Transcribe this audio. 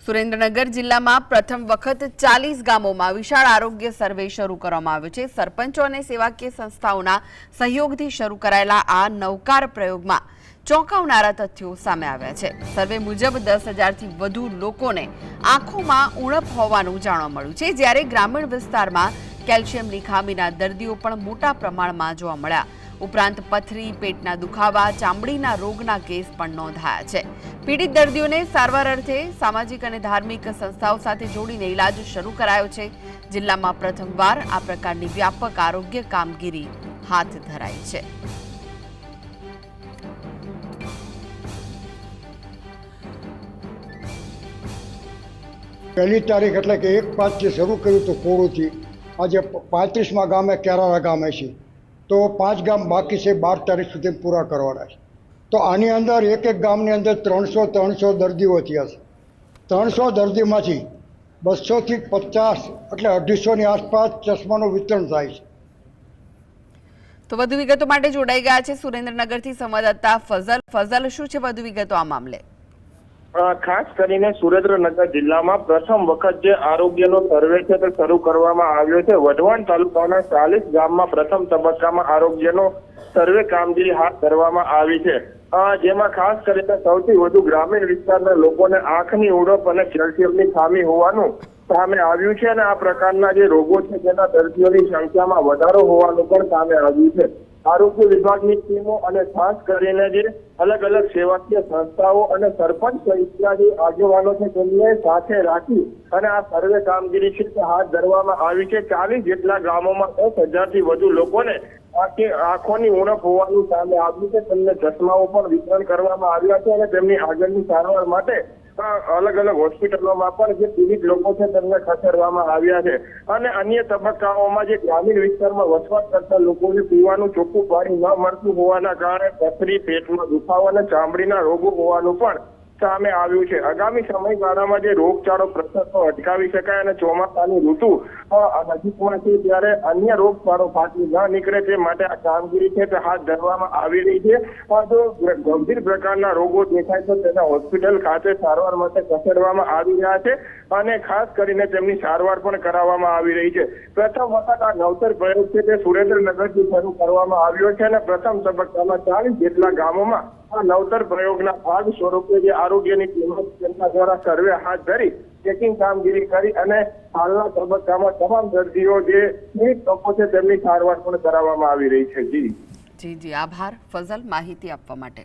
સુરેન્દ્રનગર જિલ્લામાં પ્રથમ વખત 40 ગામોમાં વિશાળ આરોગ્ય સર્વે શરૂ કરવામાં આવ્યો છે। સરપંચો અને સેવાકીય સંસ્થાઓના સહયોગથી શરૂ કરાયેલા આ નવકાર પ્રયોગમાં ચોંકાવનારા તથ્યો સામે આવ્યા છે। સર્વે મુજબ 10,000થી વધુ લોકોને આંખોમાં ઉણપ હોવાનું જાણવા મળ્યું છે, જ્યારે ગ્રામીણ વિસ્તારમાં કેલ્શિયમની ખામીના દર્દીઓ પણ મોટા પ્રમાણમાં જોવા મળ્યા। ઉપરાંત પથરી, પેટના દુખાવા, ચામડીના રોગના કેસ પણ નોંધાયા છે। પીડિત દર્દીઓને સારવાર અર્થે સામાજિક અને ધાર્મિક સંસ્થાઓ સાથે જોડીને ઇલાજ શરૂ કરાયો છે। જિલ્લામાં પ્રથમવાર આ પ્રકારની વ્યાપક આરોગ્ય કામગીરી હાથ ધરાઈ છે। પહેલી તારીખ એટલે કે 1/5 શરૂ કર્યું તો કોરોથી આજે 35મા ગામે કેરાળા ગામે છે, તો 5 ગામ બાકી છે 12 તારીખ સુધી પૂરા કરવાના છે। તો આની અંદર એક ગામની અંદર 300 દર્દીઓ થયા છે। 300 દર્દીમાંથી 200થી 50 એટલે 250ની આસપાસ ચશ્માનું વિતરણ થાય છે। તો વધુ વિગતો માટે જોડાઈ ગયા છે સુરેન્દ્રનગરથી સંવાદદાતા ફઝલ, શું છે વધુ વિગતો આ મામલે? ખાસ કરીને સુરેન્દ્રનગર જિલ્લામાં પ્રથમ વખત જે આરોગ્યનો સર્વે છે તે શરૂ કરવામાં આવ્યો છે। વઢવાણ તાલુકાના 40 ગામમાં પ્રથમ તબક્કામાં આરોગ્યનો સર્વે કામગીરી હાથ ધરવામાં આવી છે, જેમાં ખાસ કરીને સૌથી વધુ ગ્રામીણ વિસ્તારના લોકોને આંખની ઉણપ અને કેલ્શિયમની ખામી હોવાનું સામે આવ્યું છે અને આ પ્રકારના જે રોગો છે તેના દર્દીઓની સંખ્યામાં વધારો હોવાનું પણ સામે આવ્યું છે। આરોગ્ય વિભાગની ટીમો અને ખાસ કરીને જે અલગ અલગ સેવાકીય સંસ્થાઓ અને સરપંચ ઇત્યાદિ આગેવાનો છે તેમને સાથે રાખી અને આ સર્વે કામગીરી છે તે હાથ ધરવામાં આવી છે। 40 જેટલા ગામોમાં 10,000થી વધુ લોકોને આંખોની ઉણપ હોવાનું સામે આવ્યું છે। તેમને ચશ્માઓ પણ વિતરણ કરવામાં આવ્યા છે અને તેમની આગળની સારવાર માટે અલગ અલગ હોસ્પિટલોમાં પણ જે પીડિત લોકો છે તેમને ખસેડવામાં આવ્યા છે અને અન્ય તબક્કાઓમાં જે ગ્રામીણ વિસ્તારમાં વસવાટ કરતા લોકોને પીવાનું ચોખ્ખું પાણી ન મળતું હોવાના કારણે પથરી, પેટમાં દુખાવો અને ચામડીના રોગો હોવાનું પણ સામે આવ્યું છે। આગામી સમયગાળામાં જે રોગચાળો પ્રસરતો અટકાવી શકાય અને ચોમાસાની ઋતુ નજીકમાં છે ત્યારે અન્ય રોગચાળો ફાટી ન નીકળે તે માટે આ કામગીરી છે તે હાથ ધરવામાં આવી રહી છે। જો ગંભીર પ્રકારના રોગો દેખાય તો તેના હોસ્પિટલ ખાતે સારવાર માટે ખસેડવામાં આવી રહ્યા છે અને ખાસ કરીને તેમની સારવાર પણ કરાવવામાં આવી રહી છે। પ્રથમ વખત આ નવતર પ્રયોગ છે તે સુરેન્દ્રનગરથી શરૂ કરવામાં આવ્યો છે અને પ્રથમ તબક્કામાં 40 જેટલા ગામોમાં આ નવતર પ્રયોગના ભાગ સ્વરૂપે જે આરોગ્યની ટીમો તેમના દ્વારા સર્વે હાથ ધરી ચેકિંગ કામગીરી કરી અને હાલના તબક્કામાં તમામ દર્દીઓ જે પીડિત લોકો છે તેમની સારવાર પણ કરાવવામાં આવી રહી છે। જી આભાર ફઝલ માહિતી આપવા માટે।